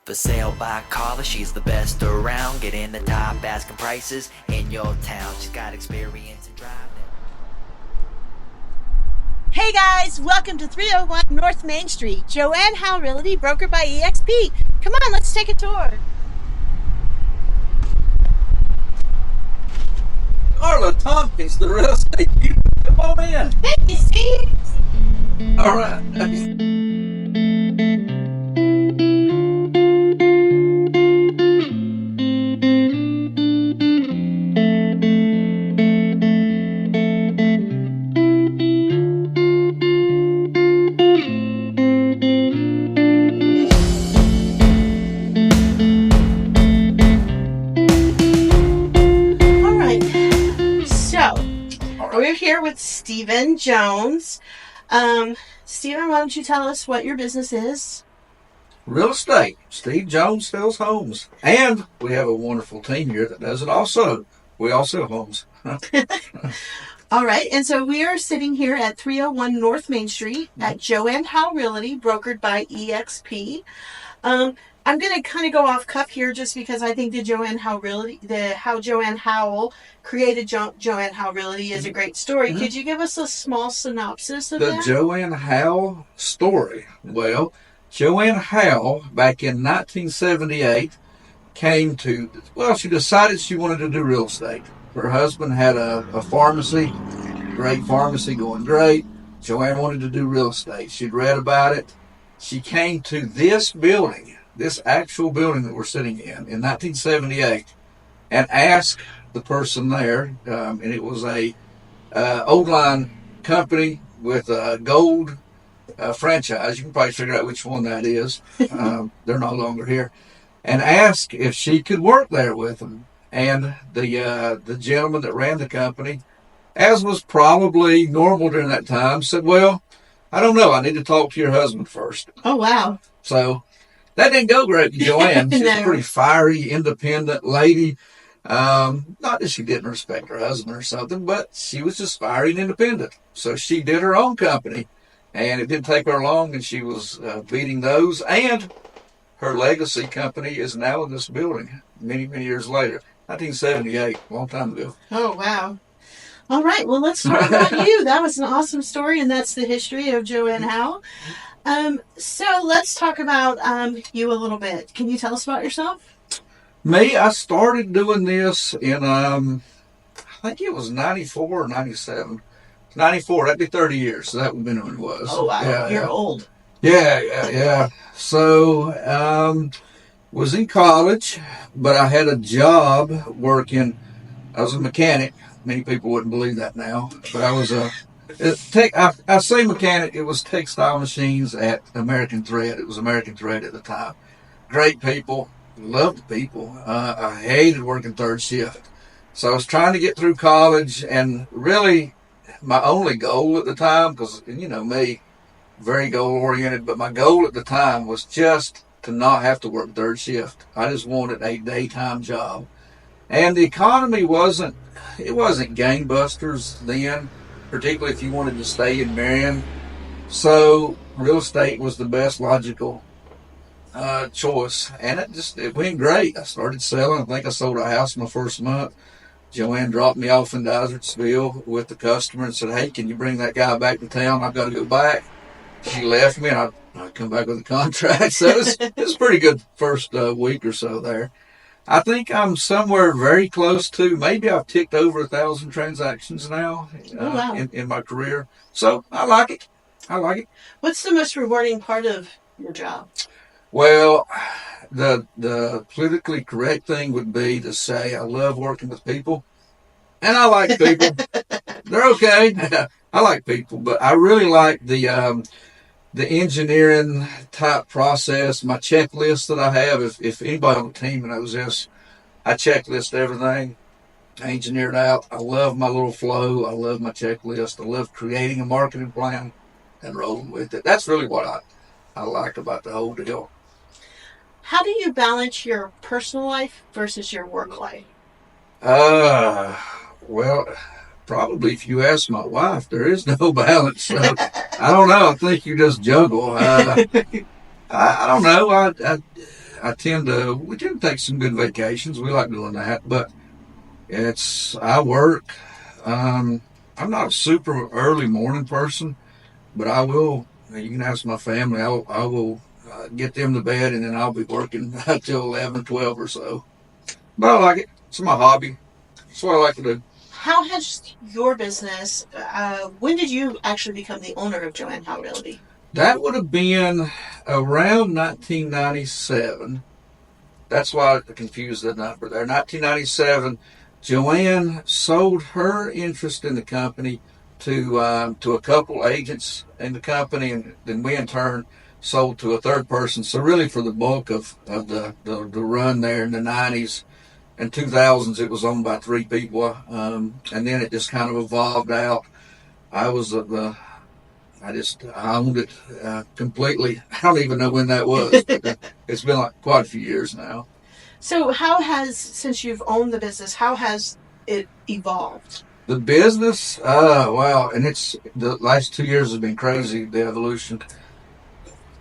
For sale by Carla, she's the best around. Getting the top asking prices in your town. She's got experience in driving. Hey guys, welcome to 301 North Main Street. Joanne Howle Realty, broker by EXP. Come on, let's take a tour. Carla Tompkins, the real estate people. Come on in. Hey, Steve. All right. We're here with Stephen Jones. Stephen, why don't you tell us what your business is? Real estate. Steve Jones sells homes. And we have a wonderful team here that does it also. We all sell homes. All right. And so we are sitting here at 301 North Main Street at Joanne Howle Realty, brokered by EXP. I'm going to kind of go off cuff here just because I think the Joanne Howle Realty, how Joanne Howle created Joanne Howle Realty is a great story. Mm-hmm. Could you give us a small synopsis of that? The Joanne Howle story. Well, Joanne Howle, back in 1978, she decided she wanted to do real estate. Her husband had a pharmacy, great pharmacy, going great. Joanne wanted to do real estate. She'd read about it. She came to this building, this actual building that we're sitting in 1978, and asked the person there, and it was a old line company with a gold franchise. You can probably figure out which one that is. They're no longer here. And asked if she could work there with them. And the gentleman that ran the company, as was probably normal during that time, said, "Well, I don't know. I need to talk to your husband first." Oh, wow. So that didn't go great with Joanne. She's No. a pretty fiery, independent lady. Not that she didn't respect her husband or something, but she was just fiery and independent. So she did her own company, and it didn't take her long, and she was beating those. And her legacy company is now in this building many, many years later. 1978, a long time ago. Oh, wow. All right, well, let's talk about you. That was an awesome story, and that's the history of Joanne Howle. So let's talk about you a little bit. Can you tell us about yourself? Me, I started doing this in, I think it was 94 or 97. 94, that'd be 30 years, so that would have been when it was. Oh, wow. Yeah, You're old. Yeah. So, was in college, but I had a job working. I was a mechanic. Many people wouldn't believe that now, but I was I say mechanic. It was textile machines at American Thread. It was American Thread at the time. Great people, loved people. I hated working third shift. So I was trying to get through college, and really my only goal at the time, because you know me, very goal oriented, but my goal at the time was just to not have to work third shift. I just wanted a daytime job. And the economy wasn't gangbusters then, particularly if you wanted to stay in Marion. So real estate was the best logical choice. And it went great. I started selling. I think I sold a house my first month. Joanne dropped me off in Desertsville with the customer and said, "Hey, can you bring that guy back to town? I've got to go back." She left me, and I come back with a contract. So it was a pretty good first week or so there. I think I'm somewhere very close to, maybe I've ticked over 1,000 transactions now in my career. So I like it. What's the most rewarding part of your job? Well, the politically correct thing would be to say I love working with people. And I like people. They're okay. I like people, but I really like the engineering type process, my checklist that I have. If anybody on the team knows this, I checklist everything. I engineer it out. I love my little flow. I love my checklist. I love creating a marketing plan and rolling with it. That's really what I like about the whole deal. How do you balance your personal life versus your work life? Well, probably if you ask my wife, there is no balance. So, I don't know. I think you just juggle. I don't know. we tend to take some good vacations. We like doing that, but I work. I'm not a super early morning person, but I will. You can ask my family. I will get them to bed, and then I'll be working until 11, 12 or so. But I like it. It's my hobby. It's what I like to do. How has your business, when did you actually become the owner of Joanne Howle Realty? That would have been around 1997. That's why I confused the number there. 1997, Joanne sold her interest in the company to a couple agents in the company, and then we in turn sold to a third person. So really, for the bulk of the run there in the 90s and 2000s, it was owned by three people, and then it just kind of evolved out. I was the I owned it completely. I don't even know when that was, but it's been like quite a few years now. So since you've owned the business, how has it evolved? The business, wow, and it's the last 2 years has been crazy, the evolution.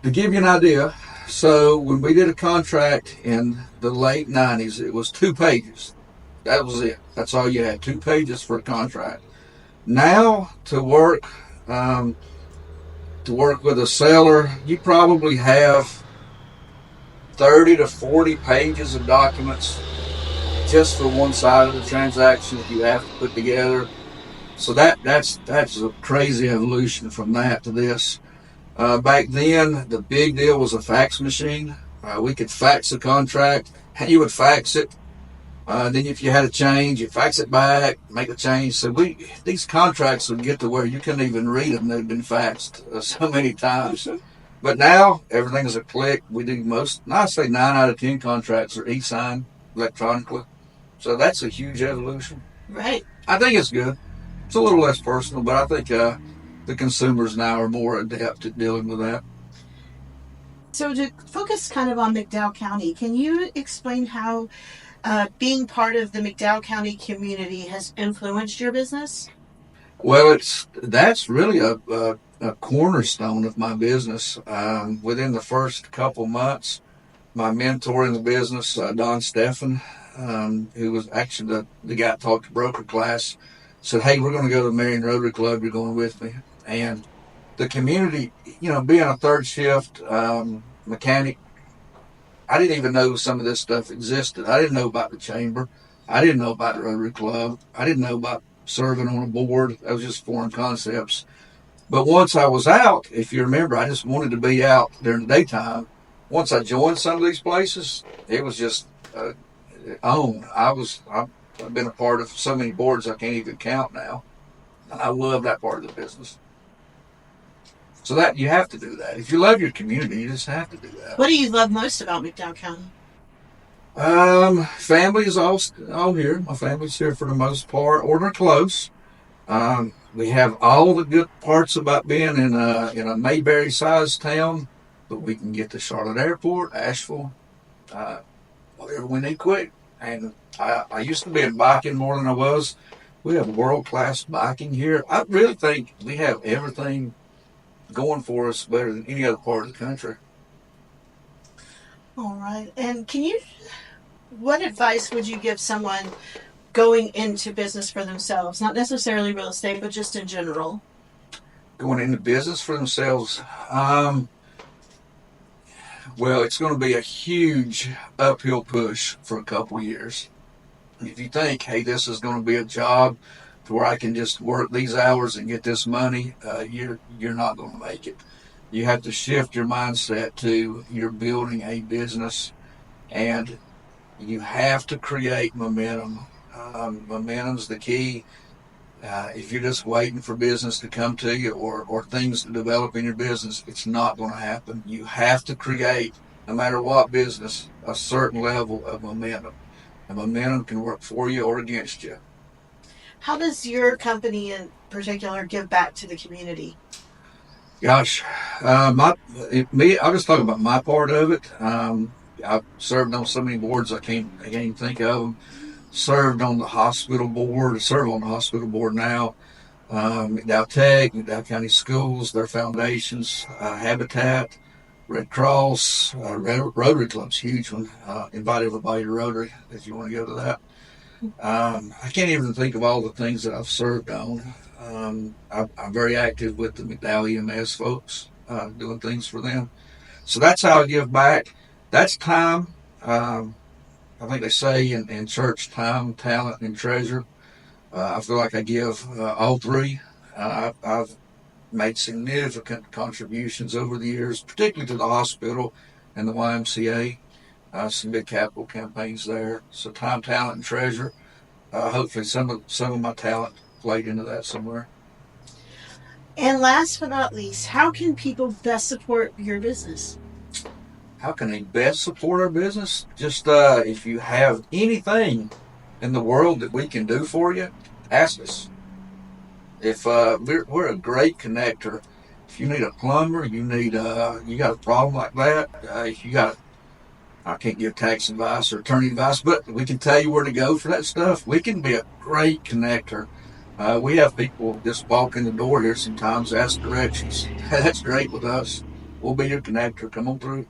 To give you an idea, so when we did a contract in the late 90s, it was 2 pages. That was it. That's all you had, 2 pages for a contract. Now, to work with a seller, you probably have 30 to 40 pages of documents just for one side of the transaction that you have to put together. So that's a crazy evolution from that to this. Back then, the big deal was a fax machine. We could fax a contract, and you would fax it. Then if you had a change, you fax it back, make a change. So these contracts would get to where you couldn't even read them. They'd been faxed so many times. But now, everything is a click. We do I say 9 out of 10 contracts are e-signed electronically. So that's a huge evolution. Right. I think it's good. It's a little less personal, but I think the consumers now are more adept at dealing with that. So to focus kind of on McDowell County, can you explain how being part of the McDowell County community has influenced your business? Well, that's really a cornerstone of my business. Within the first couple months, my mentor in the business, Don Steffen, who was actually the guy that taught the broker class, said, "Hey, we're going to go to the Marion Rotary Club. You're going with me." And the community, being a third shift mechanic, I didn't even know some of this stuff existed. I didn't know about the chamber. I didn't know about the Rotary Club. I didn't know about serving on a board. That was just foreign concepts. But once I was out, if you remember, I just wanted to be out during the daytime. Once I joined some of these places, it was just on. I've been a part of so many boards I can't even count now. I love that part of the business. So that you have to do that. If you love your community, you just have to do that. What do you love most about McDowell County? Family is all here. My family's here for the most part, or they're close. We have all the good parts about being in a Mayberry-sized town, but we can get to Charlotte Airport, Asheville, whatever we need quick. And I used to be in biking more than I was. We have world-class biking here. I really think we have everything going for us better than any other part of the country. All right. And what advice would you give someone going into business for themselves? Not necessarily real estate, but just in general. Going into business for themselves, well, it's going to be a huge uphill push for a couple years. If you think, hey, this is going to be a job to where I can just work these hours and get this money, you're not going to make it. You have to shift your mindset to you're building a business, and you have to create momentum. Momentum's the key. If you're just waiting for business to come to you or things to develop in your business, it's not going to happen. You have to create, no matter what business, a certain level of momentum. And momentum can work for you or against you. How does your company in particular give back to the community? Gosh, I'll just talk about my part of it. I've served on so many boards I can't even think of them. Served on the hospital board. Serve on the hospital board now. McDowell Tech, McDowell County Schools, their foundations, Habitat. Red Cross, Rotary Club's a huge one. Invite everybody to Rotary if you want to go to that. I can't even think of all the things that I've served on. I'm very active with the McDowell EMS folks, doing things for them. So that's how I give back. That's time. I think they say in church, time, talent, and treasure. I feel like I give all three. I've made significant contributions over the years, particularly to the hospital and the YMCA. Some big capital campaigns there. So time, talent, and treasure. Hopefully some of my talent played into that somewhere. And last but not least, how can people best support your business? How can they best support our business? Just if you have anything in the world that we can do for you, ask us. If we're a great connector. If you need a plumber, you got a problem like that. If you got, I can't give tax advice or attorney advice, but we can tell you where to go for that stuff. We can be a great connector. We have people just walk in the door here sometimes, ask directions. That's great with us. We'll be your connector. Come on through.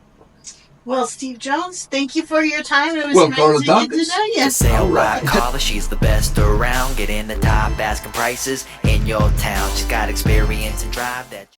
Well, Steve Jones, thank you for your time. It was Well, great Carla to get to Duncans. know you. Sale right, call her, she's the best around. Get in the top, asking prices in your town. She's got experience and drive that.